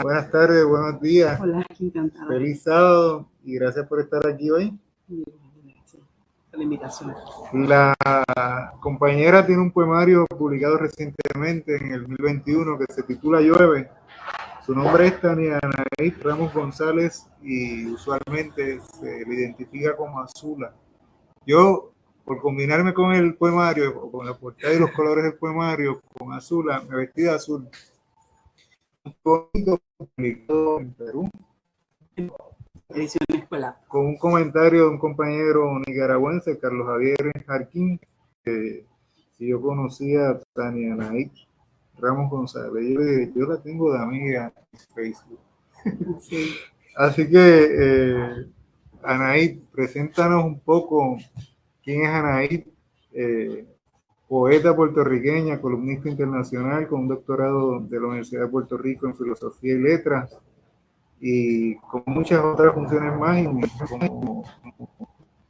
Buenas tardes, buenos días. Hola, encantada. Feliz sábado y gracias por estar aquí hoy. Gracias por la invitación. La compañera tiene un poemario publicado recientemente en el 2021 que se titula Llueve. Su nombre es Tania Anaí Ramos González y usualmente se le identifica como Azula. Yo, por combinarme con el poemario, o con la portada y los colores del poemario, con Azula, me vestí de azul. Un poquito publicado en Perú. Edición escolar. Con un comentario de un compañero nicaragüense, Carlos Javier Jarquín, que si yo conocía a Tania Anaí Ramos González, yo la tengo de amiga en Facebook. Sí. Así que, Anaí, preséntanos un poco quién es Anaí, poeta puertorriqueña, columnista internacional con un doctorado de la Universidad de Puerto Rico en Filosofía y Letras, y con muchas otras funciones más, y como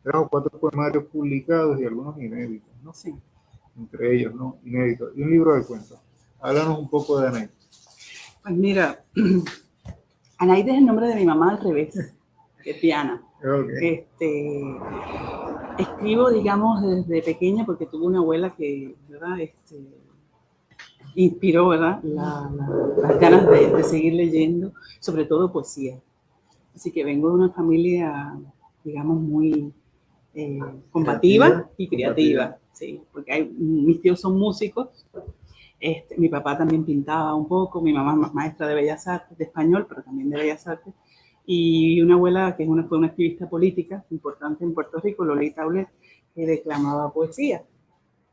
3 o 4 poemarios publicados y algunos inéditos, ¿no? Sí. Entre ellos, ¿no? Inéditos. Y un libro de cuentos. Háblanos un poco de Anaí. Pues mira, Anaíde es el nombre de mi mamá al revés, que es Diana. Okay. Escribo, digamos, desde pequeña porque tuve una abuela que, ¿verdad? Inspiró, ¿verdad? Las ganas de seguir leyendo, sobre todo poesía. Así que vengo de una familia, digamos, muy combativa y creativa. Sí, porque mis tíos son músicos. Mi papá también pintaba un poco, mi mamá es maestra de Bellas Artes, de español, pero también de Bellas Artes, y una abuela que fue una activista política importante en Puerto Rico, Lolita Aulet, que declamaba poesía.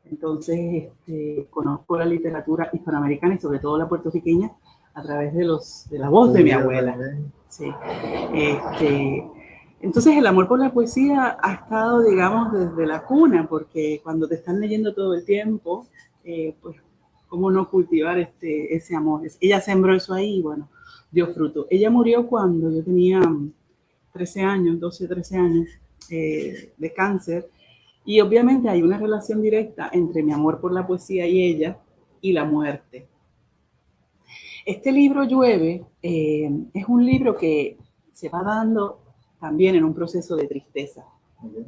Entonces, conozco la literatura hispanoamericana y sobre todo la puertorriqueña a través de la voz de mi abuela. Sí. Entonces, el amor por la poesía ha estado, digamos, desde la cuna, porque cuando te están leyendo todo el tiempo, pues, ¿cómo no cultivar ese amor? Ella sembró eso ahí y, bueno, dio fruto. Ella murió cuando yo tenía 13 años, 12, 13 años, de cáncer. Y obviamente hay una relación directa entre mi amor por la poesía y ella y la muerte. Este libro Llueve es un libro que se va dando también en un proceso de tristeza,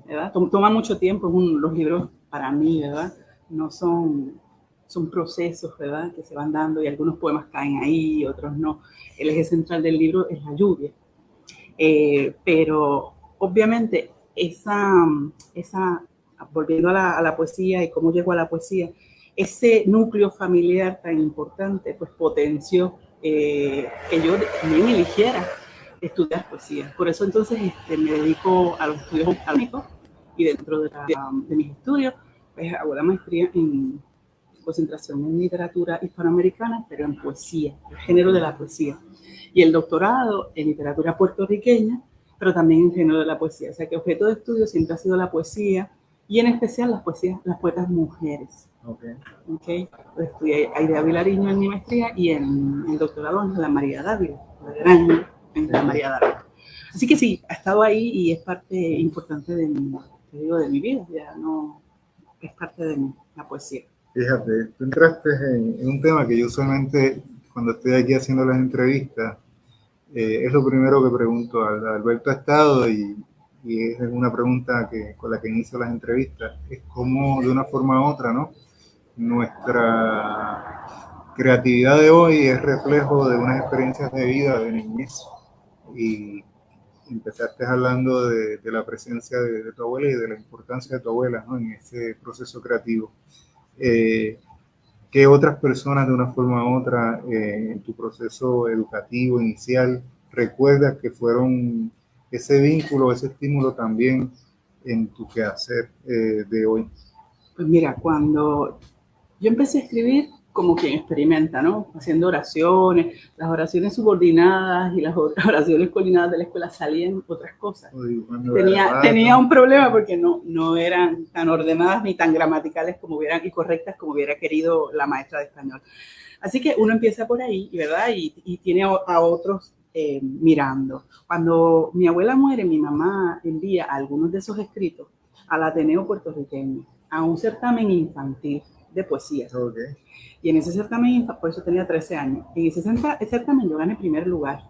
¿verdad? Toma mucho tiempo, los libros para mí, ¿verdad? No son procesos, ¿verdad? Que se van dando y algunos poemas caen ahí, otros no. El eje central del libro es la lluvia. Pero obviamente volviendo a la poesía y cómo llegó a la poesía, ese núcleo familiar tan importante, pues potenció que yo también eligiera estudiar poesía. Por eso entonces me dedico a los estudios académicos y dentro de mis estudios, pues hago la maestría en concentración en literatura hispanoamericana, pero en poesía, el género de la poesía. Y el doctorado en literatura puertorriqueña, pero también en género de la poesía. O sea que objeto de estudio siempre ha sido la poesía y en especial las poetas mujeres. Okay. Pues estudié Aida Vilariño en mi maestría y en el doctorado en la María Dávila, la gran la María Dávila. Así que sí, ha estado ahí y es parte importante de mi vida, ya no es parte de la poesía. Fíjate, tú entraste en un tema que yo usualmente, cuando estoy aquí haciendo las entrevistas, es lo primero que pregunto a Alberto Estado, y es una pregunta con la que inicio las entrevistas, es cómo de una forma u otra, ¿no? Nuestra creatividad de hoy es reflejo de unas experiencias de vida de niñez. Y empezaste hablando de la presencia de tu abuela y de la importancia de tu abuela, ¿no? En ese proceso creativo. ¿Qué otras personas de una forma u otra en tu proceso educativo inicial recuerdas que fueron ese vínculo, ese estímulo también en tu quehacer de hoy? Pues mira, cuando yo empecé a escribir como quien experimenta, ¿no? Haciendo oraciones, las oraciones subordinadas y las oraciones coordinadas de la escuela salían otras cosas. Tenía un problema porque no eran tan ordenadas ni tan gramaticales y correctas como hubiera querido la maestra de español. Así que uno empieza por ahí, ¿verdad? Y tiene a otros mirando. Cuando mi abuela muere, mi mamá envía algunos de esos escritos al Ateneo puertorriqueño, a un certamen infantil de poesía. Okay. Y en ese certamen, por eso tenía 13 años, en ese certamen yo gané primer lugar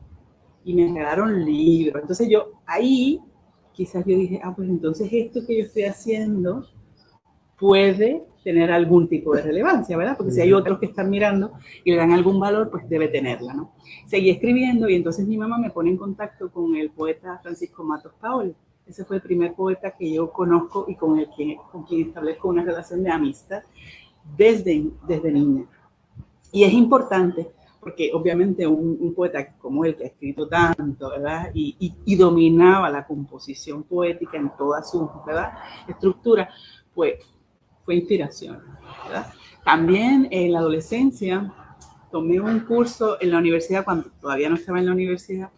y me regalaron libros. Entonces yo ahí, quizás yo dije, pues entonces esto que yo estoy haciendo puede tener algún tipo de relevancia, ¿verdad? Porque si hay otros que están mirando y le dan algún valor, pues debe tenerla, ¿no? Seguí escribiendo y entonces mi mamá me pone en contacto con el poeta Francisco Matos Paoli. Ese fue el primer poeta que yo conozco y con quien establezco una relación de amistad desde niña. Y es importante porque obviamente un poeta como él, que ha escrito tanto, ¿verdad? Y dominaba la composición poética en toda su, ¿verdad?, estructura, pues fue inspiración, ¿verdad? También en la adolescencia tomé un curso en la universidad, cuando todavía no estaba en la universidad,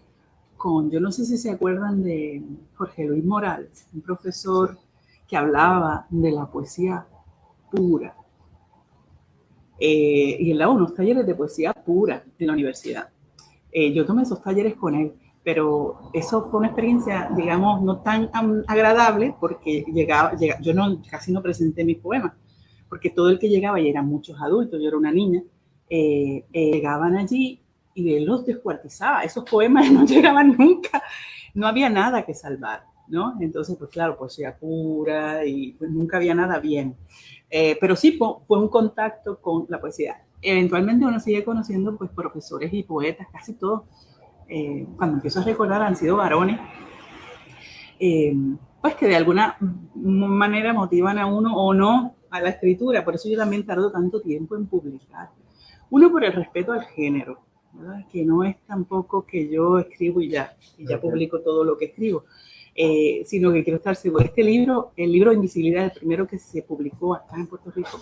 yo no sé si se acuerdan de Jorge Luis Morales, un profesor que hablaba de la poesía pura. Y él daba unos talleres de poesía pura en la universidad. Yo tomé esos talleres con él, pero eso fue una experiencia, digamos, no tan agradable porque yo casi no presenté mis poemas, porque todo el que llegaba, y eran muchos adultos, yo era una niña, llegaban allí y él los descuartizaba. Esos poemas no llegaban nunca, no había nada que salvar, ¿no? Entonces, pues claro, poesía pura y pues nunca había nada bien. Pero sí fue un contacto con la poesía. Eventualmente uno sigue conociendo pues profesores y poetas, casi todos, cuando empiezo a recordar, han sido varones, pues que de alguna manera motivan a uno o no a la escritura. Por eso yo también tardo tanto tiempo en publicar. Uno, por el respeto al género, ¿verdad? Que no es tampoco que yo escribo y ya publico todo lo que escribo, sino que quiero estar seguro. Este libro, el libro de Invisibilidad, el primero que se publicó acá en Puerto Rico,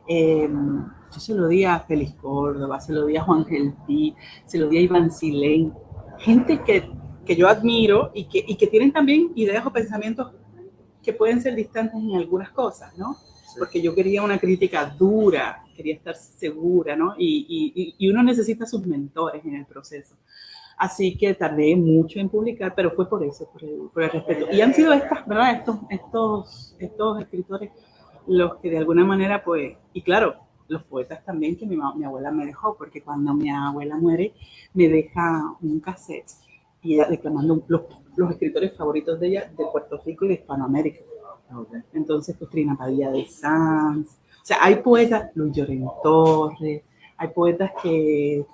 yo se lo di a Félix Córdoba, se lo di a Juan Gelpi, se lo di a Iván Silén, gente que yo admiro y que tienen también ideas o pensamientos que pueden ser distantes en algunas cosas, ¿no? Sí. Porque yo quería una crítica dura, quería estar segura, ¿no? Y uno necesita sus mentores en el proceso. Así que tardé mucho en publicar, pero fue por eso, por el respeto. Y han sido ¿verdad? Estos escritores los que de alguna manera, pues, y claro, los poetas también que mi abuela me dejó, porque cuando mi abuela muere, me deja un cassette y ella declamando los escritores favoritos de ella de Puerto Rico y de Hispanoamérica. Okay. Entonces, pues Trina Padilla de Sanz, o sea, hay poetas, Luis Llorén Torres, hay poetas que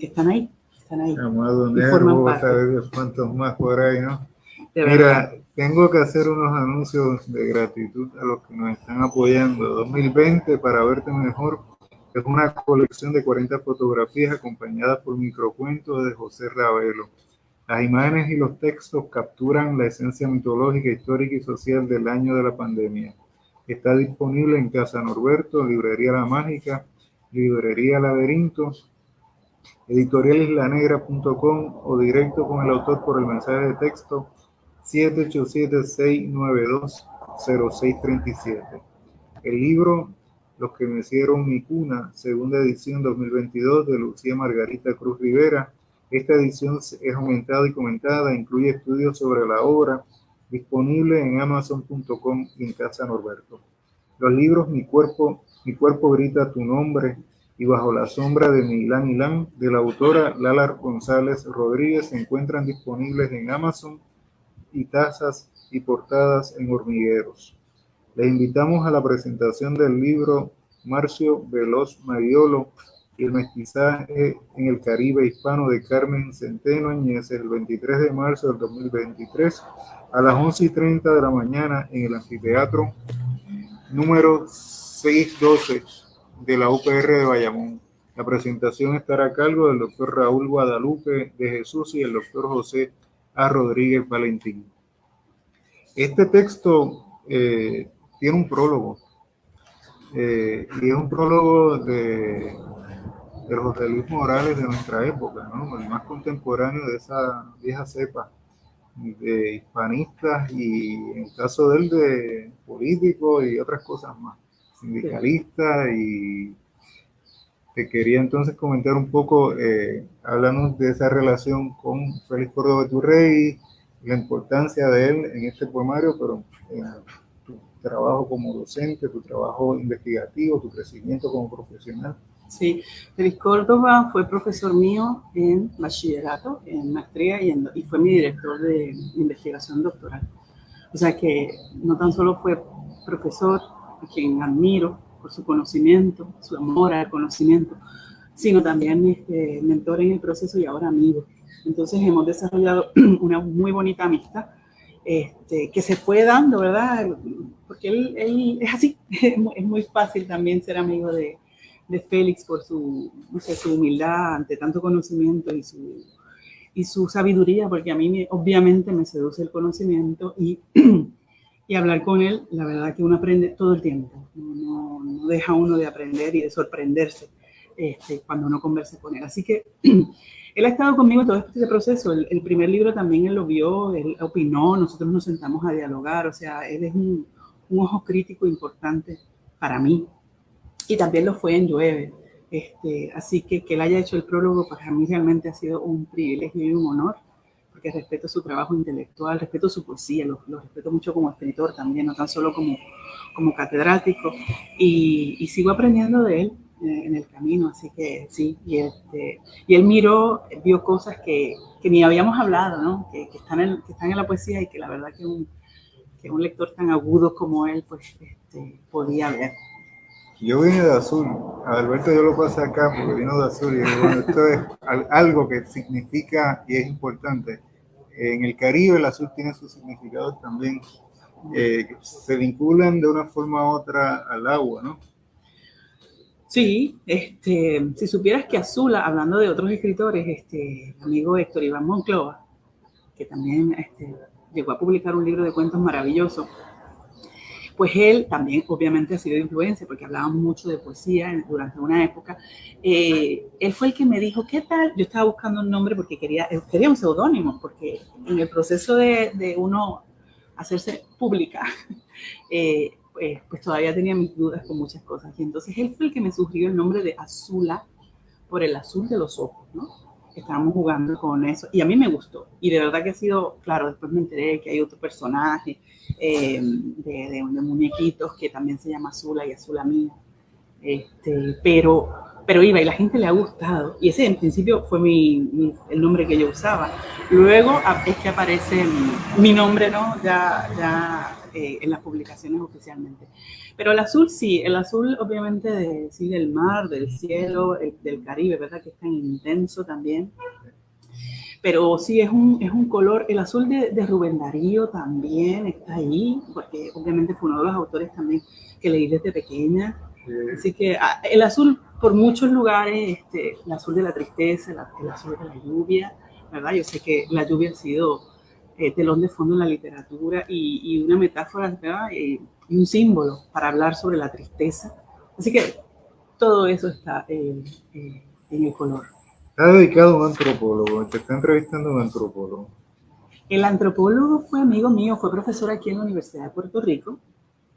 están ahí. Amado Nervo, tal cuantos más por ahí, ¿no? Mira, tengo que hacer unos anuncios de gratitud a los que nos están apoyando. 2020 para verte mejor es una colección de 40 fotografías acompañadas por microcuentos de José Ravelo. Las imágenes y los textos capturan la esencia mitológica, histórica y social del año de la pandemia. Está disponible en Casa Norberto, Librería La Mágica, Librería Laberinto, editorialislanegra.com o directo con el autor por el mensaje de texto 787-692-0637. El libro Los que me hicieron mi cuna, segunda edición 2022 de Lucía Margarita Cruz Rivera. Esta edición es aumentada y comentada, incluye estudios sobre la obra, disponible en amazon.com y en Casa Norberto. Los libros Mi cuerpo grita tu nombre y Bajo la sombra de Milán Milán, de la autora Lala González Rodríguez, se encuentran disponibles en Amazon y tazas y portadas en hormigueros. Les invitamos a la presentación del libro Marcio Veloz Mariolo y el mestizaje en el Caribe hispano de Carmen Centeno Añez el 23 de marzo del 2023 a las 11:30 de la mañana en el anfiteatro número 612 de la UPR de Bayamón. La presentación estará a cargo del doctor Raúl Guadalupe de Jesús y el doctor José A. Rodríguez Valentín. Este texto tiene un prólogo, y es un prólogo de José Luis Morales de nuestra época, ¿no? El más contemporáneo de esa vieja cepa de hispanistas y en el caso de él de políticos y otras cosas más, sindicalistas. Y te quería entonces comentar un poco, háblanos de esa relación con Félix Córdoba Iturrey, la importancia de él en este poemario, pero trabajo como docente, tu trabajo investigativo, tu crecimiento como profesional? Sí, Félix Córdoba fue profesor mío en bachillerato, en maestría y fue mi director de investigación doctoral. O sea que no tan solo fue profesor, a quien admiro por su conocimiento, su amor al conocimiento, sino también mentor en el proceso y ahora amigo. Entonces hemos desarrollado una muy bonita amistad que se fue dando, ¿verdad? Porque él es así, es muy fácil también ser amigo de Félix por su, no sé, su humildad ante tanto conocimiento y su sabiduría, porque a mí obviamente me seduce el conocimiento y hablar con él, la verdad que uno aprende todo el tiempo, no deja uno de aprender y de sorprenderse cuando uno conversa con él. Así que él ha estado conmigo en todo este proceso. El primer libro también él lo vio, él opinó, nosotros nos sentamos a dialogar, o sea, él es un ojo crítico importante para mí. Y también lo fue en Llueve. Así que él haya hecho el prólogo para mí realmente ha sido un privilegio y un honor, porque respeto su trabajo intelectual, respeto su poesía, lo respeto mucho como escritor también, no tan solo como catedrático, y sigo aprendiendo de él en el camino, así que sí, y él vio cosas que ni habíamos hablado, ¿no? que están en la poesía y que la verdad que un lector tan agudo como él pues podía ver. Yo vine de azul, Alberto yo lo pasé acá porque vino de azul y bueno, esto es algo que significa y es importante. En el Caribe el azul tiene sus significados también, que se vinculan de una forma u otra al agua, ¿no? Sí, si supieras que Azula, hablando de otros escritores, el amigo Héctor Iván Monclova, que también llegó a publicar un libro de cuentos maravilloso, pues él también obviamente ha sido de influencia porque hablábamos mucho de poesía durante una época. Él fue el que me dijo, ¿qué tal? Yo estaba buscando un nombre porque quería un seudónimo, porque en el proceso de uno hacerse pública, pues todavía tenía mis dudas con muchas cosas. Y entonces él fue el que me sugirió el nombre de Azula por el azul de los ojos, ¿no? Estábamos jugando con eso y a mí me gustó. Y de verdad que ha sido, claro, después me enteré que hay otro personaje de muñequitos que también se llama Azula y Azula Mía. Pero iba y la gente le ha gustado. Y ese en principio fue el nombre que yo usaba. Luego es que aparece mi nombre, ¿no? Ya en las publicaciones oficialmente. Pero el azul sí, el azul obviamente sí, del mar, del cielo, del Caribe, ¿verdad? Que es tan intenso también. Pero sí, es un color, el azul de Rubén Darío también está ahí, porque obviamente fue uno de los autores también que leí desde pequeña. Así que el azul por muchos lugares, el azul de la tristeza, el azul de la lluvia, ¿verdad? Yo sé que la lluvia ha sido telón de fondo en la literatura y una metáfora, ¿verdad? Y un símbolo para hablar sobre la tristeza. Así que todo eso está en el color. Está dedicado a un antropólogo, te está entrevistando un antropólogo. El antropólogo fue amigo mío, fue profesor aquí en la Universidad de Puerto Rico.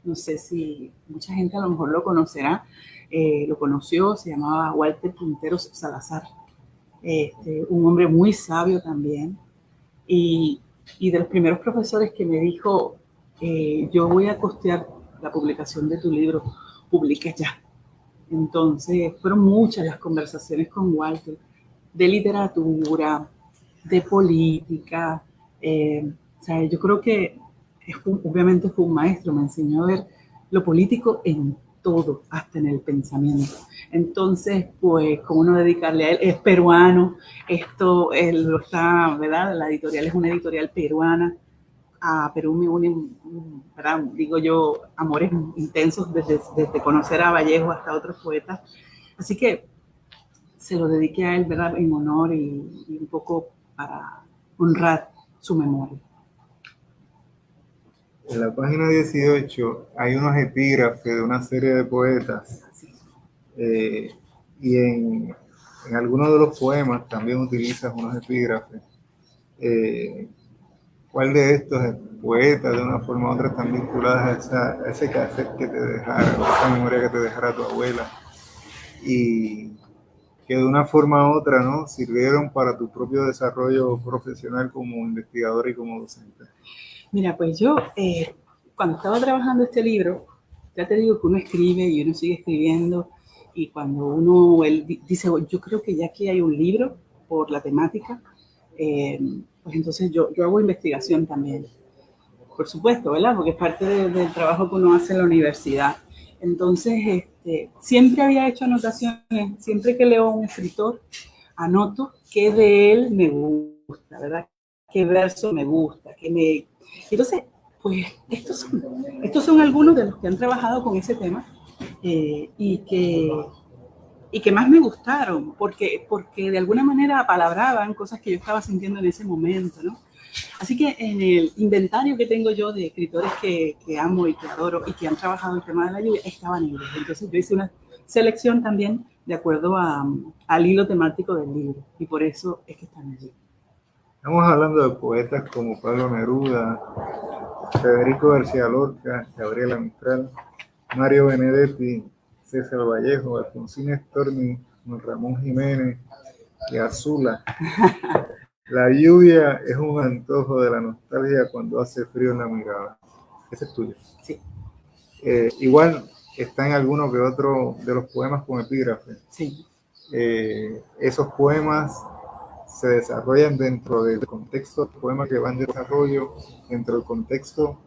No sé si mucha gente a lo mejor lo conocerá, lo conoció, se llamaba Walter Quinteros Salazar, un hombre muy sabio también, y de los primeros profesores que me dijo, yo voy a costear la publicación de tu libro, publica ya. Entonces fueron muchas las conversaciones con Walter, de literatura, de política, o sea, yo creo que obviamente fue un maestro, me enseñó a ver lo político en todo, hasta en el pensamiento. Entonces, pues, ¿cómo no dedicarle a él? Es peruano, él lo está, ¿verdad? La editorial es una editorial peruana. A Perú me unen, ¿verdad? Digo yo, amores intensos desde conocer a Vallejo hasta otros poetas. Así que se lo dediqué a él, ¿verdad? En honor y un poco para honrar su memoria. En la página 18 hay unos epígrafes de una serie de poetas y en algunos de los poemas también utilizas unos epígrafes. ¿Cuál de estos poetas de una forma u otra están vinculadas a ese cassette que te dejara, a esa memoria que te dejara tu abuela? Y que de una forma u otra, ¿no?, sirvieron para tu propio desarrollo profesional como investigador y como docente. Mira, pues yo cuando estaba trabajando este libro, ya te digo que uno escribe y uno sigue escribiendo, y cuando él dice, yo creo que ya aquí hay un libro por la temática, pues entonces yo hago investigación también, por supuesto, ¿verdad? Porque es parte del trabajo que uno hace en la universidad. Entonces, siempre había hecho anotaciones, siempre que leo a un escritor, anoto qué de él me gusta, ¿verdad? Qué verso me gusta, Entonces, pues estos son algunos de los que han trabajado con ese tema, y que más me gustaron, porque de alguna manera apalabraban cosas que yo estaba sintiendo en ese momento, ¿no? Así que en el inventario que tengo yo de escritores que amo y que adoro y que han trabajado el tema de la lluvia, estaban ellos. Entonces yo hice una selección también de acuerdo al hilo temático del libro, y por eso es que están allí. Estamos hablando de poetas como Pablo Neruda, Federico García Lorca, Gabriela Mistral, Mario Benedetti, César Vallejo, Alfonsín Storni, Ramón Jiménez y Azula. La lluvia es un antojo de la nostalgia cuando hace frío en la mirada. Ese es tuyo. Sí. Igual está en alguno que otro de los poemas con epígrafe. Sí. Esos poemas se desarrollan dentro del contexto del poema que va en desarrollo, dentro del contexto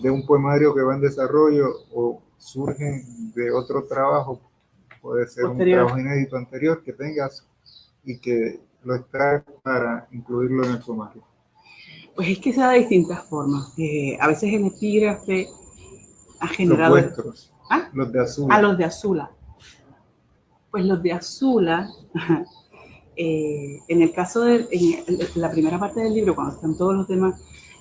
de un poemario que va en desarrollo, o surgen de otro trabajo, puede ser posterior, un trabajo inédito anterior que tengas y que lo extraes para incluirlo en el poemario. Pues es que se da de distintas formas. A veces el epígrafe ha generado... Los vuestros, los de Azula. Los de Azula. Pues los de Azula, en el caso en la primera parte del libro, cuando están todos los temas,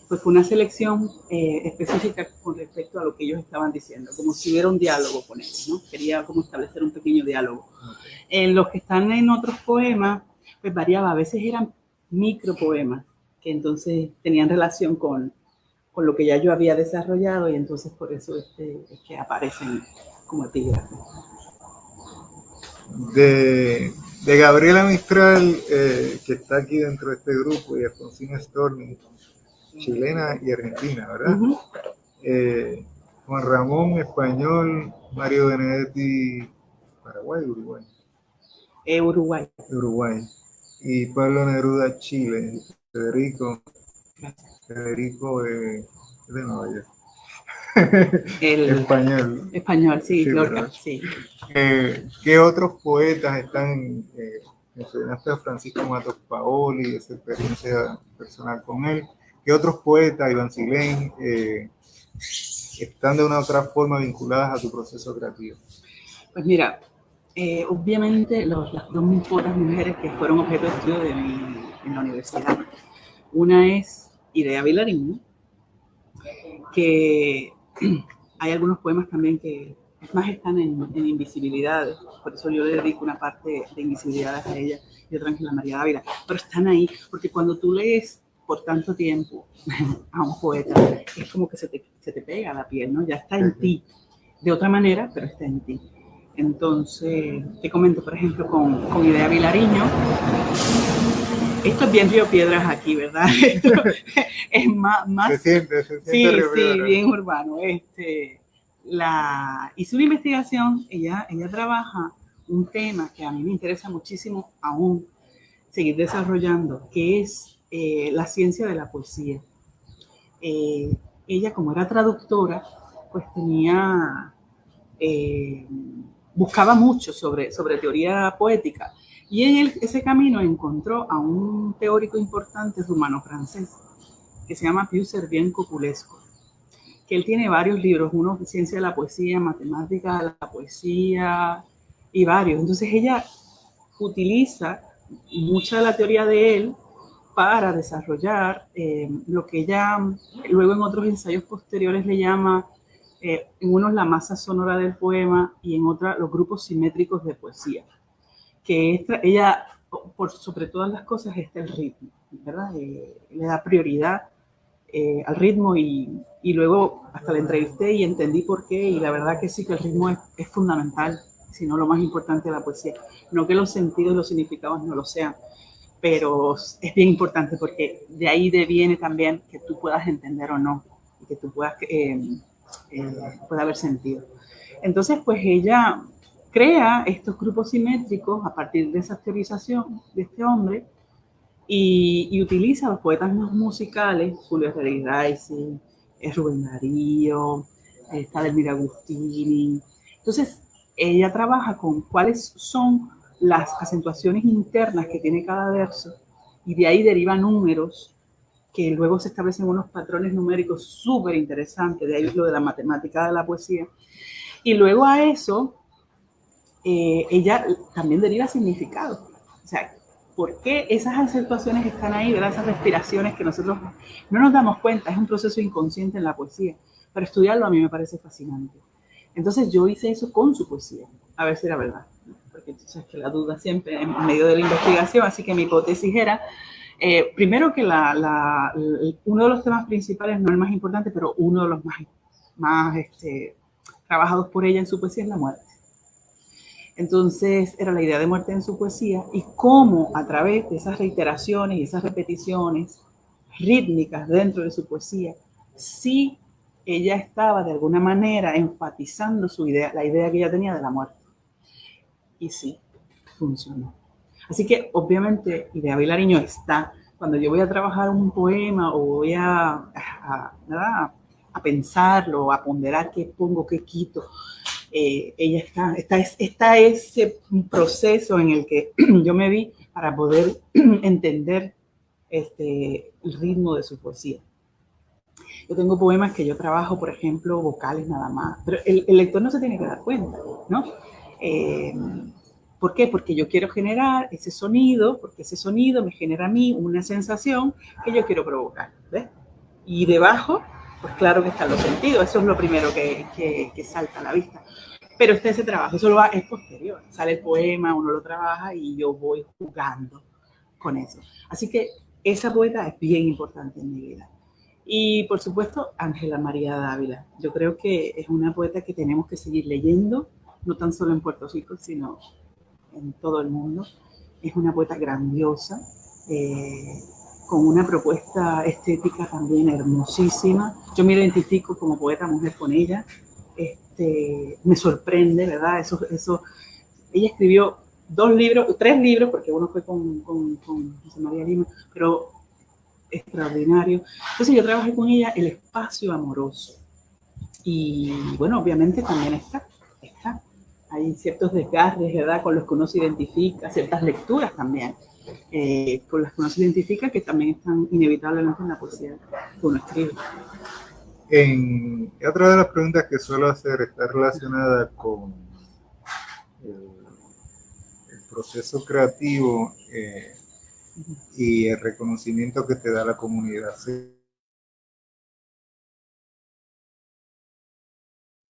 pues fue una selección específica con respecto a lo que ellos estaban diciendo, como si hubiera un diálogo con ellos, ¿no? Quería como establecer un pequeño diálogo. Okay. Los que están en otros poemas, pues variaba, a veces eran micropoemas, que entonces tenían relación con lo que ya yo había desarrollado, y entonces por eso es que aparecen como epígrafes. De Gabriela Mistral, que está aquí dentro de este grupo, y Alfonsín Storni, chilena y argentina, ¿verdad? Uh-huh. Juan Ramón, español, Mario Benedetti, Paraguay, Uruguay. Uruguay. Y Pablo Neruda, Chile. Federico de Nueva York. Español, sí, Lorca, sí. ¿Qué otros poetas están? Mencionaste a Francisco Matos Paoli, esa experiencia personal con él. ¿Qué otros poetas, Iván Silén, están de una otra forma vinculadas a tu proceso creativo? Pues mira, obviamente las dos poetas mujeres que fueron objeto de estudio en la universidad. Una es Irea Vilariño, que hay algunos poemas también que más están en Invisibilidades, por eso yo le dedico una parte de Invisibilidades a ella y otra a Ángela María Dávila, pero están ahí, porque cuando tú lees por tanto tiempo a un poeta, es como que se te pega a la piel, ¿no? Ya está en ti, de otra manera, pero está en ti. Entonces, te comento, por ejemplo, con Irea Vilariño. Esto es bien Río Piedras aquí, ¿verdad? Esto es más... Se siente sí, bien urbano. Hice una investigación, ella trabaja un tema que a mí me interesa muchísimo aún seguir desarrollando, que es la ciencia de la poesía. Ella, como era traductora, pues buscaba mucho sobre teoría poética, y en ese camino encontró a un teórico importante rumano-francés que se llama Pius Servien Copulescu, que él tiene varios libros, uno de ciencia de la poesía, matemática de la poesía y varios. Entonces ella utiliza mucha de la teoría de él para desarrollar lo que ella luego en otros ensayos posteriores le llama, en unos la masa sonora del poema y en otra los grupos simétricos de poesía, que ella, sobre todas las cosas, está el ritmo, ¿verdad? Le da prioridad al ritmo, y luego hasta la entrevisté y entendí por qué, y la verdad que sí, que el ritmo es fundamental, si no lo más importante de la poesía. No que los sentidos y los significados no lo sean, pero es bien importante, porque de ahí deviene también que tú puedas entender o no, y que tú puedas puede haber sentido. Entonces, pues ella crea estos grupos simétricos a partir de esa teorización de este hombre y utiliza a los poetas más musicales, Julio Religiosi, Rubén Darío, está Delmira Agustini. Entonces, ella trabaja con cuáles son las acentuaciones internas que tiene cada verso y de ahí deriva números que luego se establecen unos patrones numéricos súper interesantes, de ahí lo de la matemática de la poesía. Y luego a eso, ella también deriva significado. O sea, ¿por qué esas acentuaciones están ahí, ¿verdad? Esas respiraciones que nosotros no nos damos cuenta? Es un proceso inconsciente en la poesía. Para estudiarlo a mí me parece fascinante. Entonces yo hice eso con su poesía, a ver si era verdad. Porque tú sabes que la duda siempre en medio de la investigación, así que mi hipótesis era, primero que uno de los temas principales, no el más importante, pero uno de los más trabajados por ella en su poesía es la muerte. Entonces era la idea de muerte en su poesía y cómo a través de esas reiteraciones y esas repeticiones rítmicas dentro de su poesía, sí ella estaba de alguna manera enfatizando su idea, la idea que ella tenía de la muerte. Y sí, funcionó. Así que obviamente Idea Vilariño está, cuando yo voy a trabajar un poema o voy a pensarlo, a ponderar qué pongo, qué quito, ella está ese proceso en el que yo me vi para poder entender el ritmo de su poesía. Yo tengo poemas que yo trabajo, por ejemplo, vocales nada más, pero el lector no se tiene que dar cuenta, ¿no? ¿Por qué? Porque yo quiero generar ese sonido, porque ese sonido me genera a mí una sensación que yo quiero provocar, ¿ves? Y debajo, pues claro que están los sentidos, eso es lo primero que salta a la vista. Pero está ese trabajo, eso es posterior. Sale el poema, uno lo trabaja y yo voy jugando con eso. Así que esa poeta es bien importante en mi vida. Y por supuesto, Ángela María Dávila. Yo creo que es una poeta que tenemos que seguir leyendo, no tan solo en Puerto Rico, sino en todo el mundo. Es una poeta grandiosa, con una propuesta estética también hermosísima. Yo me identifico como poeta mujer con ella. Me sorprende, ¿verdad? Eso. Ella escribió 3 libros, porque uno fue con José María Lima, pero extraordinario. Entonces yo trabajé con ella el espacio amoroso. Y bueno, obviamente también está. Hay ciertos desgarres, ¿verdad? Con los que uno se identifica, ciertas lecturas también, con las que uno se identifica, que también están inevitablemente en la poesía que uno escribe. Otra de las preguntas que suelo hacer está relacionada con el proceso creativo y el reconocimiento que te da la comunidad.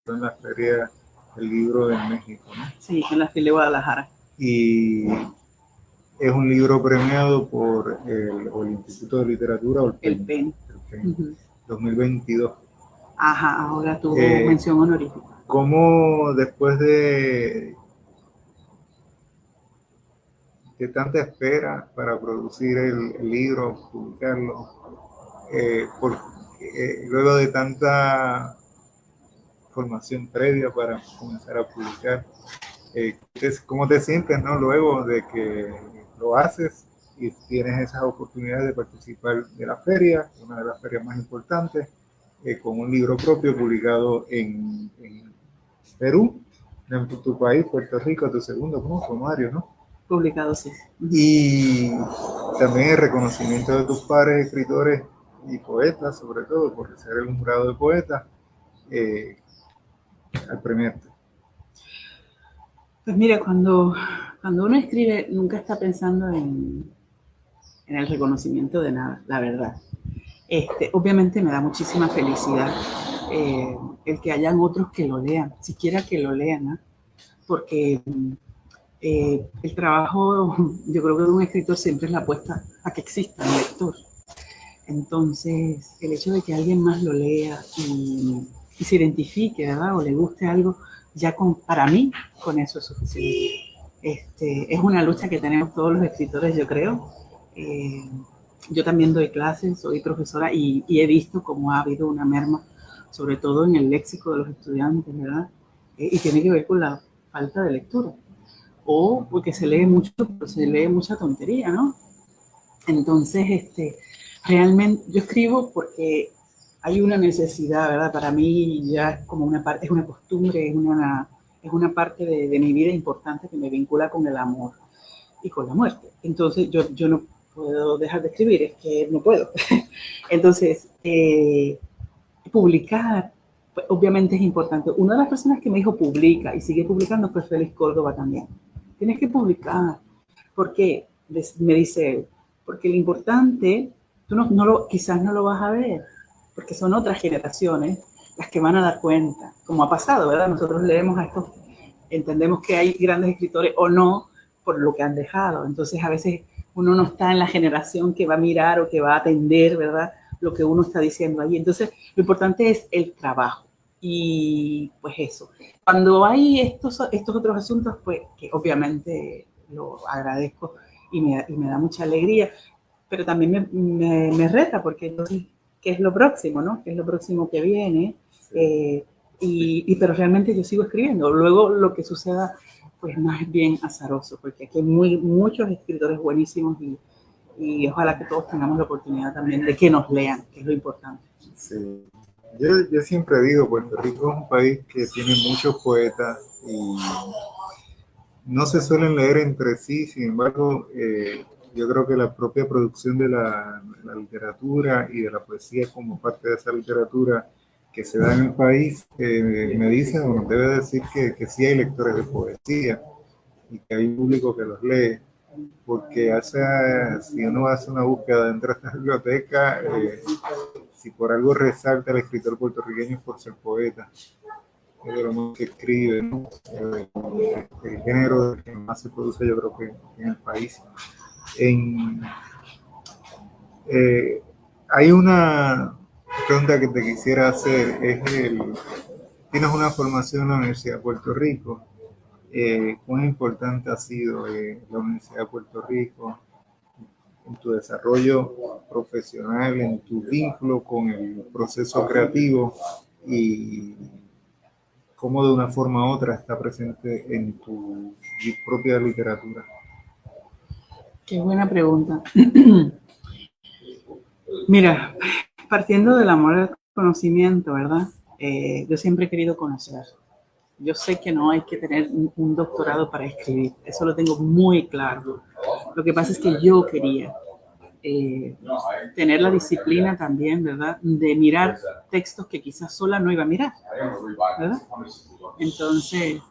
En la Feria del Libro en México, ¿no? Sí, en la FIL de Guadalajara. Y es un libro premiado por el Instituto de Literatura, o el PEN. 2022. Ajá, ahora tuvo mención honorífica. ¿Cómo después de tanta espera para producir el libro, publicarlo, luego de tanta formación previa para comenzar a publicar, ¿cómo te sientes, no? Luego de que lo haces y tienes esas oportunidades de participar de la feria, una de las ferias más importantes, con un libro propio publicado en Perú, en tu país, Puerto Rico, tu segundo poemario, ¿no? Publicado, sí. Y también el reconocimiento de tus pares escritores y poetas, sobre todo por ser el jurado de poetas, al premiarte. Pues mira, cuando uno escribe, nunca está pensando en el reconocimiento de nada, la verdad. Obviamente me da muchísima felicidad el que hayan otros que lo lean, siquiera que lo lean, ¿no? Porque el trabajo, yo creo que de un escritor siempre es la apuesta a que exista un lector. Entonces, el hecho de que alguien más lo lea y se identifique, ¿verdad? O le guste algo, ya para mí, con eso es suficiente. Es una lucha que tenemos todos los escritores, yo creo. Yo también doy clases, soy profesora y he visto cómo ha habido una merma sobre todo en el léxico de los estudiantes, ¿verdad? Y tiene que ver con la falta de lectura, o porque se lee mucho, pero se lee mucha tontería, ¿no? Entonces, realmente yo escribo porque hay una necesidad, ¿verdad? Para mí ya es como una parte, es una costumbre, es una parte de mi vida importante que me vincula con el amor y con la muerte. Entonces yo no puedo dejar de escribir, es que no puedo. Entonces, publicar, pues, obviamente es importante. Una de las personas que me dijo publica y sigue publicando fue Félix Córdoba también. Tienes que publicar. ¿Por qué? Me dice él. Porque lo importante, tú quizás no lo vas a ver, porque son otras generaciones las que van a dar cuenta, como ha pasado, ¿verdad? Nosotros leemos a estos, entendemos que hay grandes escritores o no, por lo que han dejado. Entonces, a veces uno no está en la generación que va a mirar o que va a atender, ¿verdad?, lo que uno está diciendo allí. Entonces, lo importante es el trabajo. Y pues eso. Cuando hay estos otros asuntos, pues que obviamente lo agradezco y me da mucha alegría, pero también me reta, porque entonces, ¿qué es lo próximo, no? ¿Qué es lo próximo que viene? Pero realmente yo sigo escribiendo. Luego lo que suceda, pues más bien azaroso, porque aquí hay muchos escritores buenísimos y ojalá que todos tengamos la oportunidad también de que nos lean, que es lo importante. Sí. Yo siempre digo, Puerto Rico es un país que tiene muchos poetas y no se suelen leer entre sí. Sin embargo, yo creo que la propia producción de la literatura y de la poesía como parte de esa literatura que se da en el país, me dice o nos debe decir que sí hay lectores de poesía y que hay un público que los lee, porque si uno hace una búsqueda dentro de la biblioteca, si por algo resalta el escritor puertorriqueño es por ser poeta, es de lo más que escribe, ¿no? El género que más se produce, yo creo que en el país. Hay una pregunta que te quisiera hacer, tienes una formación en la Universidad de Puerto Rico. ¿Cuán importante ha sido la Universidad de Puerto Rico en tu desarrollo profesional, en tu vínculo con el proceso creativo y cómo de una forma u otra está presente en tu propia literatura? Qué buena pregunta. Mira, partiendo del amor al conocimiento, ¿verdad? Yo siempre he querido conocer. Yo sé que no hay que tener un doctorado para escribir, eso lo tengo muy claro. Lo que pasa es que yo quería tener la disciplina también, ¿verdad?, de mirar textos que quizás sola no iba a mirar, ¿verdad? Entonces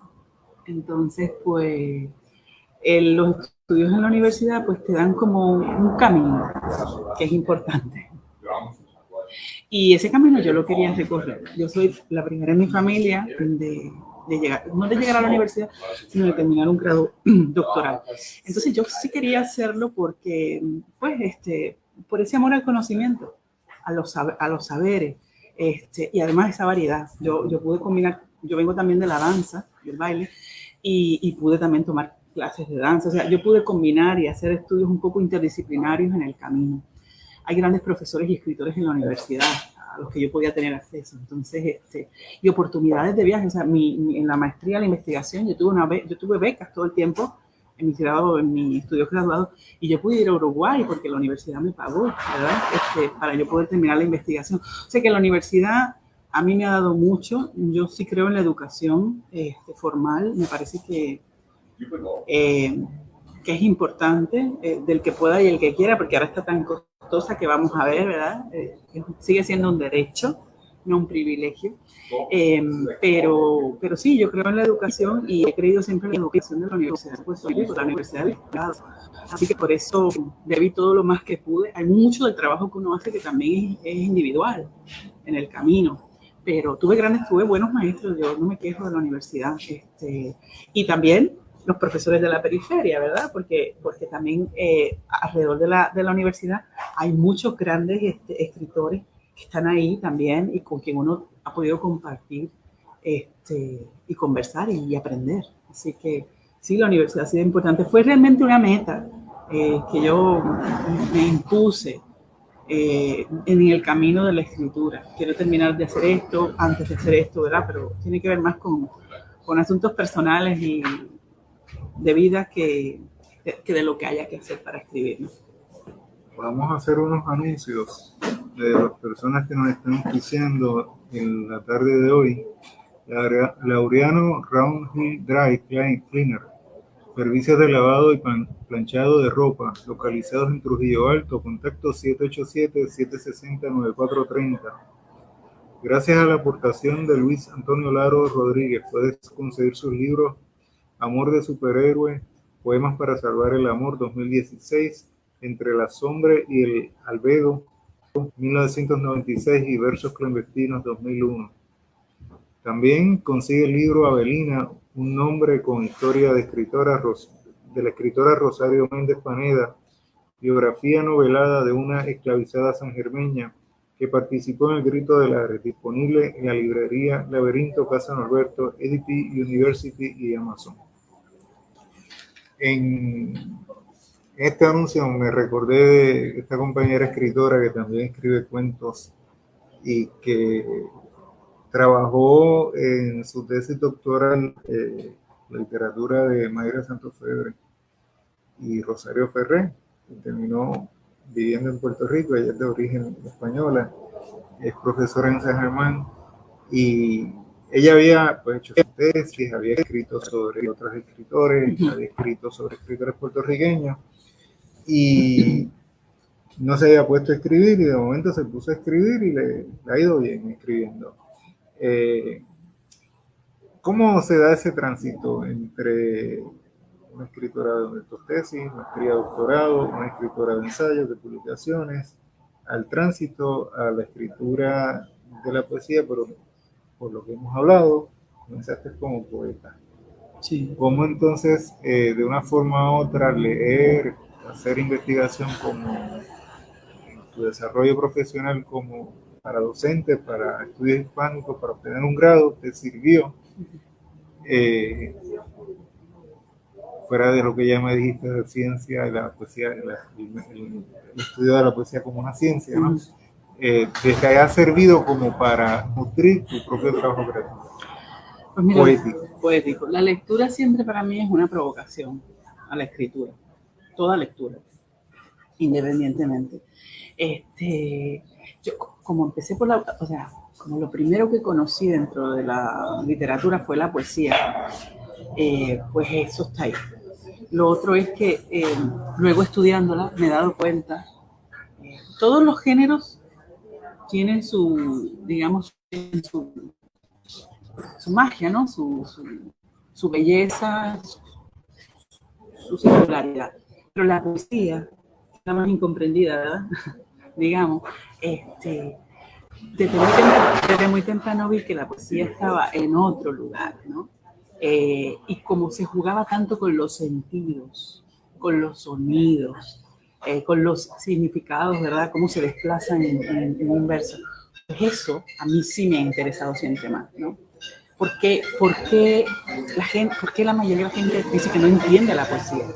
pues, los estudios en la universidad pues te dan como un camino que es importante. Y ese camino yo lo quería recorrer. Yo soy la primera en mi familia de llegar, no de llegar a la universidad, sino de terminar un grado doctoral. Entonces yo sí quería hacerlo porque, pues, por ese amor al conocimiento, a los saberes, y además esa variedad. Yo pude combinar, yo vengo también de la danza, del baile, y pude también tomar clases de danza. O sea, yo pude combinar y hacer estudios un poco interdisciplinarios en el camino. Hay grandes profesores y escritores en la universidad a los que yo podía tener acceso. Entonces, y oportunidades de viaje. O sea, en la maestría, la investigación, yo tuve becas todo el tiempo en mi estudio graduado, y yo pude ir a Uruguay porque la universidad me pagó, ¿verdad? Para yo poder terminar la investigación. O sea que la universidad a mí me ha dado mucho. Yo sí creo en la educación formal. Me parece que es importante, del que pueda y el que quiera, porque ahora está tan costosa que vamos a ver, ¿verdad? Sigue siendo un derecho, no un privilegio. Pero sí, yo creo en la educación y he creído siempre en la educación de la Universidad de Puerto Rico, la Universidad del Estado. Así que por eso debí todo lo más que pude. Hay mucho del trabajo que uno hace que también es individual en el camino. Pero tuve buenos maestros, yo no me quejo de la universidad. Y también los profesores de la periferia, ¿verdad? Porque también alrededor de la universidad hay muchos grandes escritores que están ahí también y con quien uno ha podido compartir y conversar y aprender. Así que sí, la universidad ha sido importante. Fue realmente una meta que yo me impuse en el camino de la escritura. Quiero terminar de hacer esto antes de hacer esto, ¿verdad? Pero tiene que ver más con asuntos personales y de vida que de lo que haya que hacer para escribir, ¿no? Vamos a hacer unos anuncios de las personas que nos están auspiciando en la tarde de hoy. Laureano Roundhill Dry Cleaner, servicios de lavado y planchado de ropa, localizados en Trujillo Alto, contacto 787-760-9430. Gracias a la aportación de Luis Antonio Laro Rodríguez, puedes conseguir sus libros Amor de Superhéroe, Poemas para Salvar el Amor 2016, Entre la Sombra y el Albedo 1996 y Versos Clandestinos 2001. También consigue el libro Avelina, un nombre con historia de la escritora Rosario Méndez Paneda, biografía novelada de una esclavizada sangermeña que participó en el Grito de Lares, disponible en la librería Laberinto, Casa Norberto, EDP University y Amazon. En este anuncio me recordé de esta compañera escritora que también escribe cuentos y que trabajó en su tesis doctoral la literatura de Mayra Santofebre y Rosario Ferré, que terminó viviendo en Puerto Rico. Ella es de origen española, es profesora en San Germán y ella había hecho su tesis, había escrito sobre otros escritores, había escrito sobre escritores puertorriqueños y no se había puesto a escribir y de momento se puso a escribir y le ha ido bien escribiendo. ¿Cómo se da ese tránsito entre una escritora de tesis, maestría, doctorado, una escritora de ensayos, de publicaciones, al tránsito a la escritura de la poesía, pero por lo que hemos hablado, comenzaste como poeta? Sí. ¿Cómo entonces, de una forma u otra, leer, hacer investigación como en tu desarrollo profesional como para docente, para estudios hispánicos, para obtener un grado, te sirvió, fuera de lo que ya me dijiste de ciencia, de la poesía, el estudio de la poesía como una ciencia, ¿no? ¿Te haya servido como para nutrir tu propio trabajo creativo? Pues mira, poético. La lectura siempre para mí es una provocación a la escritura, toda lectura, independientemente. Yo como empecé por como lo primero que conocí dentro de la literatura fue la poesía, pues eso está ahí. Lo otro es que luego estudiándola me he dado cuenta, todos los géneros tienen su, digamos, su magia, ¿no? Su belleza, su singularidad. Pero la poesía, la más incomprendida, ¿verdad? Digamos, desde muy temprano vi que la poesía estaba en otro lugar, ¿no? Y como se jugaba tanto con los sentidos, con los sonidos, con los significados, ¿verdad? Cómo se desplazan en un verso. Pues eso a mí sí me ha interesado siempre más, ¿no? ¿Por qué la mayoría de la gente dice que no entiende la poesía?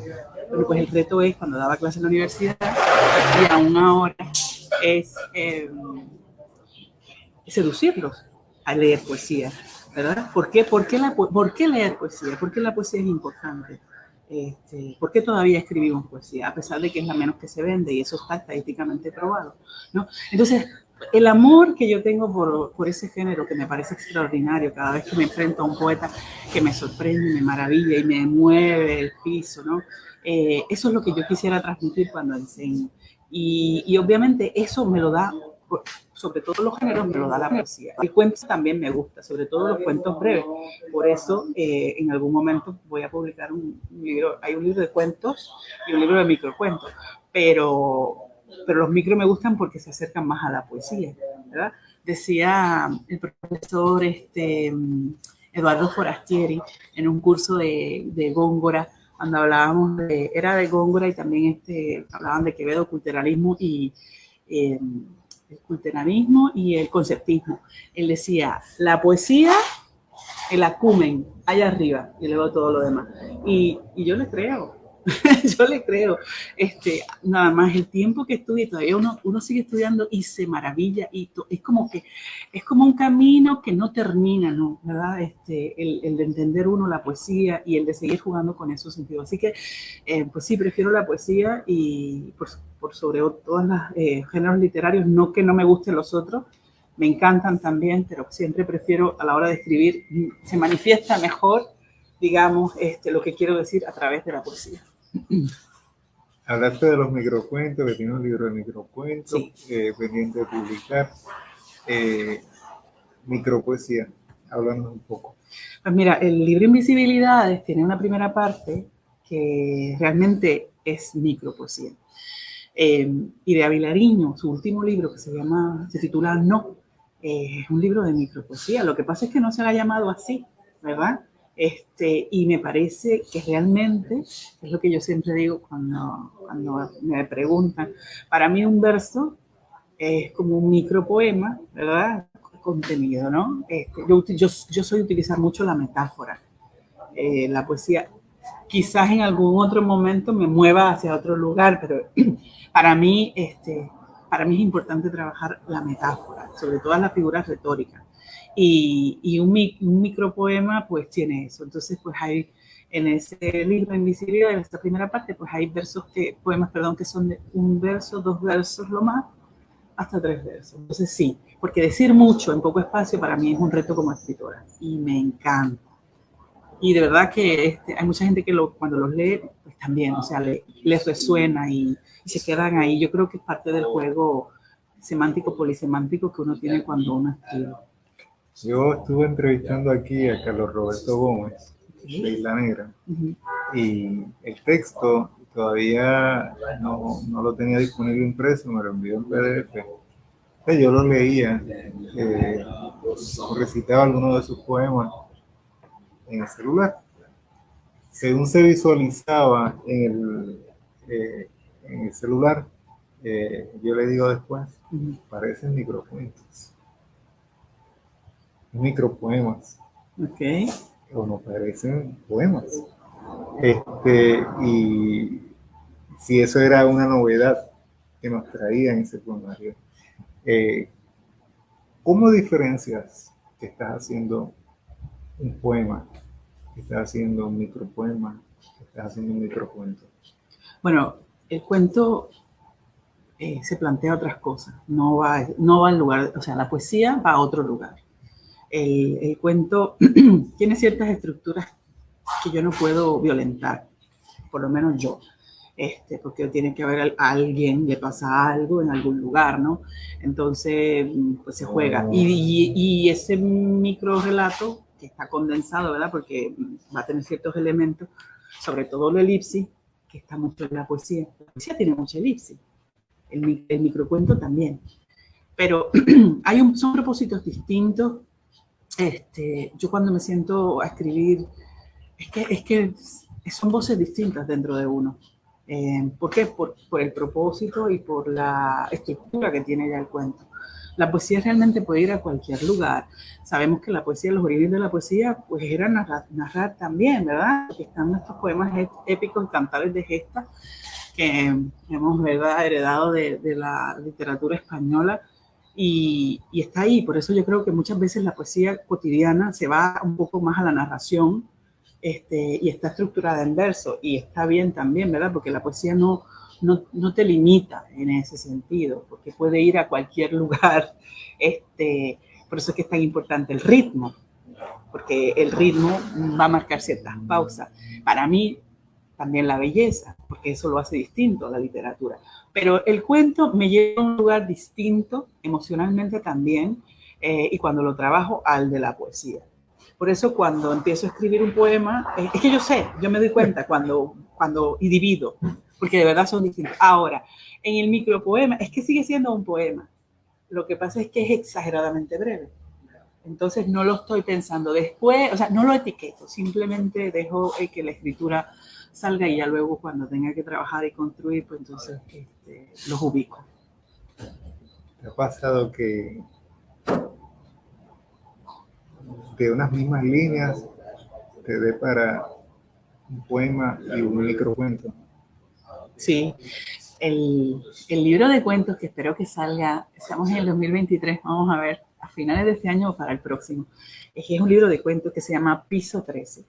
Bueno, pues el reto es, cuando daba clase en la universidad, y aún ahora, es seducirlos a leer poesía, ¿verdad? ¿Por qué leer poesía? ¿Por qué la poesía es importante? ¿Por qué todavía escribimos poesía? A pesar de que es la menos que se vende, y eso está estadísticamente probado, ¿no? Entonces, el amor que yo tengo por ese género, que me parece extraordinario, cada vez que me enfrento a un poeta que me sorprende, me maravilla y me mueve el piso, ¿no? Eso es lo que yo quisiera transmitir cuando enseño. Y obviamente eso me lo da, sobre todo los géneros, me lo da la poesía. El cuento también me gusta, sobre todo los cuentos breves. Por eso, en algún momento voy a publicar un libro. Hay un libro de cuentos y un libro de microcuentos, pero los micro me gustan porque se acercan más a la poesía, ¿verdad? Decía el profesor Eduardo Forastieri en un curso de Góngora, cuando hablábamos era de Góngora y también hablaban de Quevedo, culturalismo y el culturalismo y el conceptismo. Él decía, la poesía, el acumen, allá arriba, y luego todo lo demás. Y yo le creo. Yo le creo. Nada más el tiempo que estudia, todavía uno sigue estudiando y se maravilla. Es como que es como un camino que no termina, ¿no? ¿Verdad? El de entender uno la poesía y el de seguir jugando con esos sentidos. Así que, pues sí, prefiero la poesía y por sobre todos los géneros literarios, no que no me gusten los otros, me encantan también, pero siempre prefiero a la hora de escribir, se manifiesta mejor, digamos, lo que quiero decir a través de la poesía. Hablaste de los microcuentos, que tiene un libro de microcuentos Sí. pendiente de publicar. Micropoesía, háblanos un poco. Pues mira, el libro Invisibilidades tiene una primera parte que realmente es micropoesía. Y de Avilariño, su último libro que se titula No, es un libro de micropoesía. Lo que pasa es que no se le ha llamado así, ¿verdad? Y me parece que realmente, es lo que yo siempre digo cuando me preguntan, para mí un verso es como un micropoema, ¿verdad? Contenido, ¿no? Yo soy de utilizar mucho la metáfora. La poesía quizás en algún otro momento me mueva hacia otro lugar, pero para mí, para mí es importante trabajar la metáfora, sobre todo las figuras retóricas. Y un micropoema pues tiene eso. Entonces pues hay en ese libro Invisibilidad, en esta primera parte, pues hay poemas, perdón, que son de un verso, dos versos lo más, hasta tres versos. Entonces sí, porque decir mucho en poco espacio para mí es un reto como escritora y me encanta. Y de verdad que hay mucha gente que cuando los lee, pues también, o sea, les resuena y se quedan ahí. Yo creo que es parte del juego semántico, polisemántico que uno tiene cuando uno escribe. Yo estuve entrevistando aquí a Carlos Roberto Gómez, de Isla Negra, y el texto todavía no lo tenía disponible impreso, me lo envió en PDF. Yo lo leía, recitaba algunos de sus poemas en el celular. Según se visualizaba en el celular, yo le digo después, parecen microcuentos, micropoemas, Ok. o no parecen poemas. Y si eso era una novedad que nos traía en ese poemario, eh, ¿cómo diferencias que estás haciendo un poema, que estás haciendo un micropoema, que estás haciendo un microcuento? Bueno, el cuento se plantea otras cosas, no va al lugar, o sea, la poesía va a otro lugar. El cuento tiene ciertas estructuras que yo no puedo violentar, por lo menos yo, porque tiene que haber alguien, le pasa algo en algún lugar, ¿no? Entonces, pues se juega. Y ese micro relato, que está condensado, ¿verdad? Porque va a tener ciertos elementos, sobre todo la elipsis, que está mucho en la poesía. La poesía tiene mucha elipsis, el microcuento también. Pero son propósitos distintos. Yo cuando me siento a escribir, es que son voces distintas dentro de uno. ¿Por qué? Por el propósito y por la estructura que tiene ya el cuento. La poesía realmente puede ir a cualquier lugar. Sabemos que la poesía, los orígenes de la poesía, pues era narrar también, ¿verdad? Aquí están nuestros poemas épicos, cantares de gesta, que hemos, ¿verdad?, heredado de la literatura española. Y está ahí, por eso yo creo que muchas veces la poesía cotidiana se va un poco más a la narración, y está estructurada en verso, y está bien también, ¿verdad? Porque la poesía no te limita en ese sentido, porque puede ir a cualquier lugar. Por eso es que es tan importante el ritmo, porque el ritmo va a marcar ciertas pausas. Para mí, también la belleza, porque eso lo hace distinto a la literatura. Pero el cuento me lleva a un lugar distinto, emocionalmente también, y cuando lo trabajo, al de la poesía. Por eso cuando empiezo a escribir un poema, es que yo me doy cuenta y divido, porque de verdad son distintos. Ahora, en el micropoema, es que sigue siendo un poema. Lo que pasa es que es exageradamente breve. Entonces no lo estoy pensando después, o sea, no lo etiqueto, simplemente dejo que la escritura salga y ya luego cuando tenga que trabajar y construir, pues entonces los ubico. ¿Te ha pasado que de unas mismas líneas te dé para un poema y un microcuento. Sí, el libro de cuentos que espero que salga, estamos en el 2023, vamos a ver, a finales de este año o para el próximo, es un libro de cuentos que se llama Piso 13.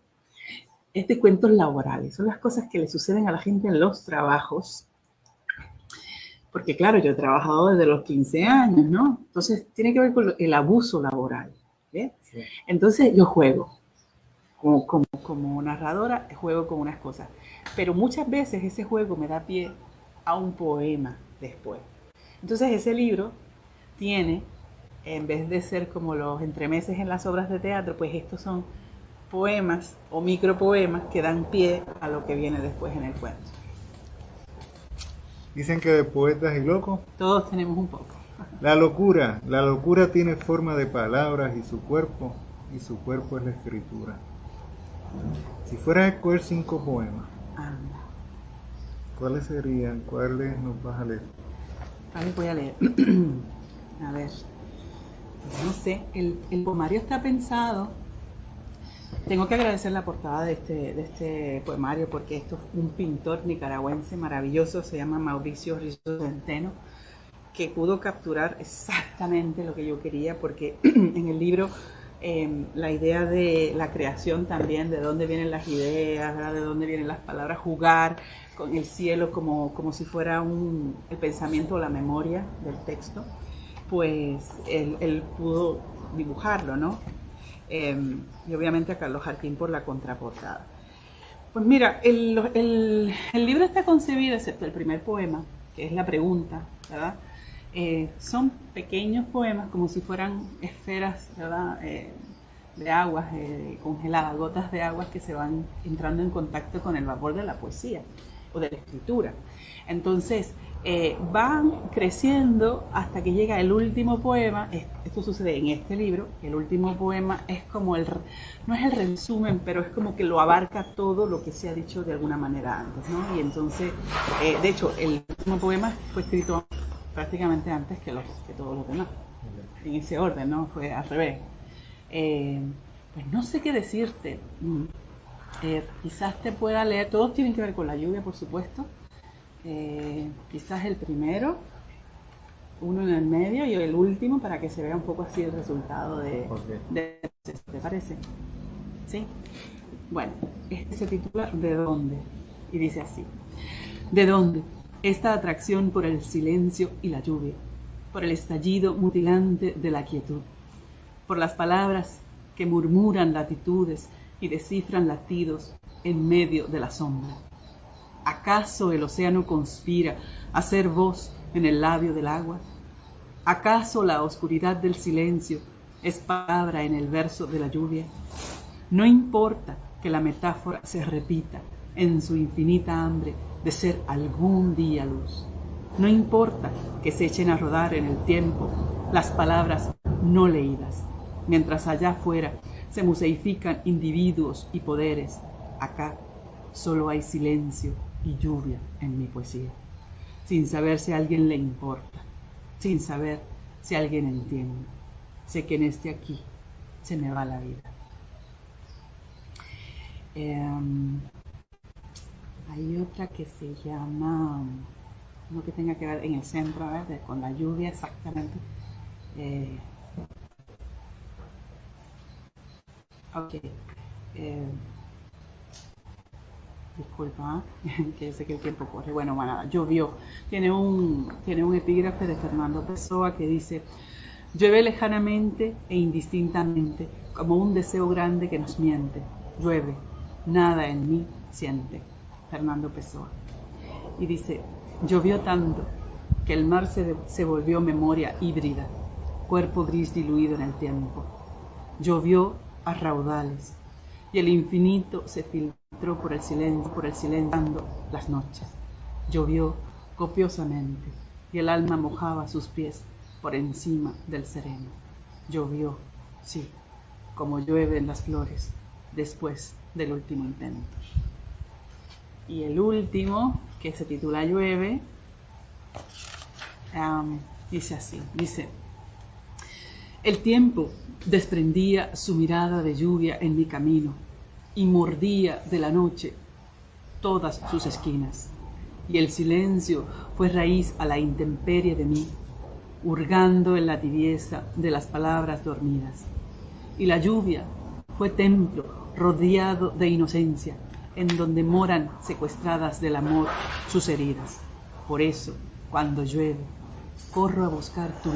Es de cuentos laborales, son las cosas que le suceden a la gente en los trabajos, porque claro, yo he trabajado desde los 15 años, ¿no? Entonces tiene que ver con el abuso laboral, ¿ves? Sí. Entonces yo juego, como narradora, juego con unas cosas, pero muchas veces ese juego me da pie a un poema después. Entonces ese libro tiene, en vez de ser como los entremeses en las obras de teatro, pues estos son poemas o micropoemas que dan pie a lo que viene después en el cuento. Dicen que de poetas y locos todos tenemos un poco. La locura tiene forma de palabras y su cuerpo es la escritura. Si fuera a escoger 5 poemas, ¿cuáles serían? ¿Cuáles nos vas a leer? ¿Cuáles voy a leer? A ver, no sé, el poemario está pensado. Tengo que agradecer la portada de este poemario porque esto es un pintor nicaragüense maravilloso, se llama Mauricio Rizzo Centeno, que pudo capturar exactamente lo que yo quería, porque en el libro la idea de la creación también, de dónde vienen las ideas, ¿verdad? De dónde vienen las palabras, jugar con el cielo como si fuera el pensamiento o la memoria del texto, pues él pudo dibujarlo, ¿no? Y obviamente a Carlos Jarquín por la contraportada. Pues mira, el libro está concebido, excepto el primer poema, que es la pregunta, ¿verdad? Son pequeños poemas como si fueran esferas, ¿verdad? De aguas congeladas, gotas de agua que se van entrando en contacto con el vapor de la poesía o de la escritura. Entonces, van creciendo hasta que llega el último poema. Esto sucede en este libro. El último poema es como no es el resumen, pero es como que lo abarca todo lo que se ha dicho de alguna manera antes, ¿no? Y entonces, de hecho, el último poema fue escrito prácticamente antes que todos los demás, en ese orden, ¿no? Fue al revés. Pues no sé qué decirte. Quizás te pueda leer, todos tienen que ver con la lluvia, por supuesto. Quizás el primero, uno en el medio y el último, para que se vea un poco así el resultado ¿te parece? ¿Sí? Bueno, este se titula ¿De dónde? Y dice así: ¿de dónde? Esta atracción por el silencio y la lluvia, por el estallido mutilante de la quietud, por las palabras que murmuran latitudes y descifran latidos en medio de la sombra. ¿Acaso el océano conspira a ser voz en el labio del agua? ¿Acaso la oscuridad del silencio es palabra en el verso de la lluvia? No importa que la metáfora se repita en su infinita hambre de ser algún día luz. No importa que se echen a rodar en el tiempo las palabras no leídas, mientras allá afuera se museifican individuos y poderes. Acá solo hay silencio y lluvia en mi poesía, sin saber si a alguien le importa, sin saber si alguien entiende. Sé que en este aquí se me va la vida. Hay otra que se llama, no que tenga que ver en el centro, ¿verdad? Con la lluvia exactamente. Disculpa, que yo sé que el tiempo corre. Bueno, nada, llovió. Tiene un epígrafe de Fernando Pessoa que dice: llueve lejanamente e indistintamente, como un deseo grande que nos miente. Llueve, nada en mí siente. Fernando Pessoa. Y dice: llovió tanto que el mar se volvió memoria híbrida, cuerpo gris diluido en el tiempo. Llovió a raudales y el infinito se filtró por el silencio dando las noches. Llovió copiosamente y el alma mojaba sus pies por encima del sereno. Llovió, sí, como llueven las flores después del último intento. Y el último, que se titula Llueve, dice así, dice: el tiempo desprendía su mirada de lluvia en mi camino y mordía de la noche todas sus esquinas. Y el silencio fue raíz a la intemperie de mí, hurgando en la tibieza de las palabras dormidas. Y la lluvia fue templo rodeado de inocencia, en donde moran secuestradas del amor sus heridas. Por eso, cuando llueve, corro a buscar tu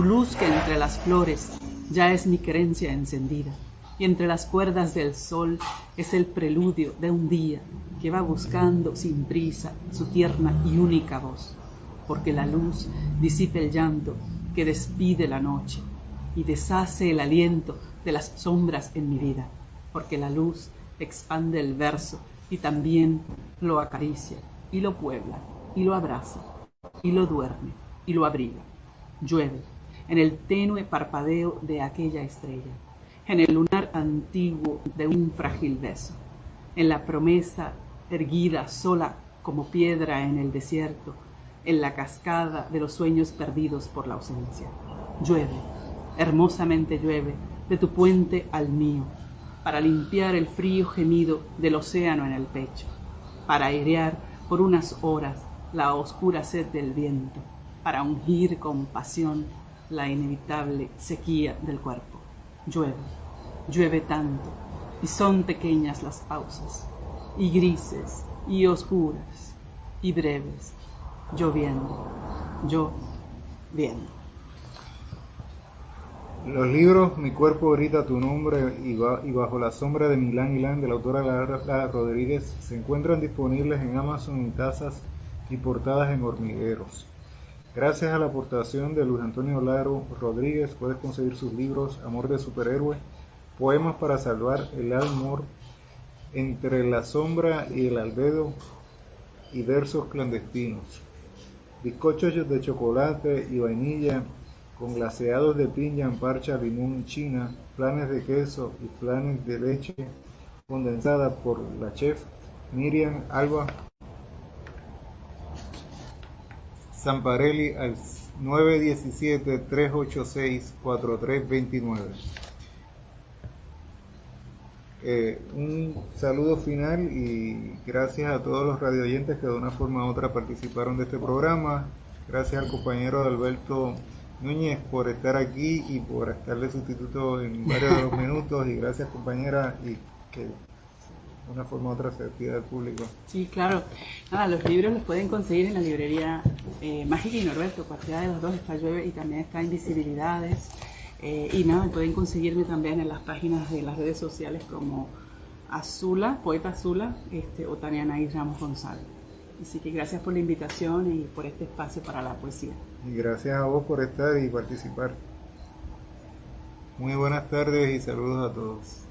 luz que entre las flores ya es mi querencia encendida, y entre las cuerdas del sol es el preludio de un día que va buscando sin prisa su tierna y única voz, porque la luz disipa el llanto que despide la noche y deshace el aliento de las sombras en mi vida, porque la luz expande el verso y también lo acaricia y lo puebla y lo abraza y lo duerme y lo abriga. Llueve en el tenue parpadeo de aquella estrella, en el lunar antiguo de un frágil beso, en la promesa erguida sola como piedra en el desierto, en la cascada de los sueños perdidos por la ausencia. Llueve, hermosamente llueve, de tu puente al mío, para limpiar el frío gemido del océano en el pecho, para airear por unas horas la oscura sed del viento, para ungir con pasión la inevitable sequía del cuerpo. Llueve, llueve tanto, y son pequeñas las pausas, y grises, y oscuras, y breves, lloviendo, yo viendo. Los libros Mi cuerpo grita tu nombre y Bajo la sombra de Milán Milán, de la autora Lara Rodríguez, se encuentran disponibles en Amazon en tazas y portadas en hormigueros. Gracias a la aportación de Luis Antonio Laro Rodríguez puedes conseguir sus libros Amor de superhéroe, Poemas para salvar el amor, Entre la sombra y el albedo y Versos clandestinos. Bizcochos de chocolate y vainilla con glaseados de piña, parcha, limón y china, flanes de queso y flanes de leche condensada por la chef Miriam Alba Zamparelli al 917-386-4329. Un saludo final y gracias a todos los radioyentes que de una forma u otra participaron de este programa. Gracias al compañero Alberto Núñez por estar aquí y por estar de sustituto en varios de los minutos, y gracias compañera, y que de una forma u otra se despida al público. Sí, claro. Nada, los libros los pueden conseguir en la librería Mágica y Norberto, cualquiera de los dos, está Llueve y también está Invisibilidades. Y nada, pueden conseguirme también en las páginas de las redes sociales como Azula, Poeta Azula, o Tania Anaís Ramos González. Así que gracias por la invitación y por este espacio para la poesía. Y gracias a vos por estar y participar. Muy buenas tardes y saludos a todos.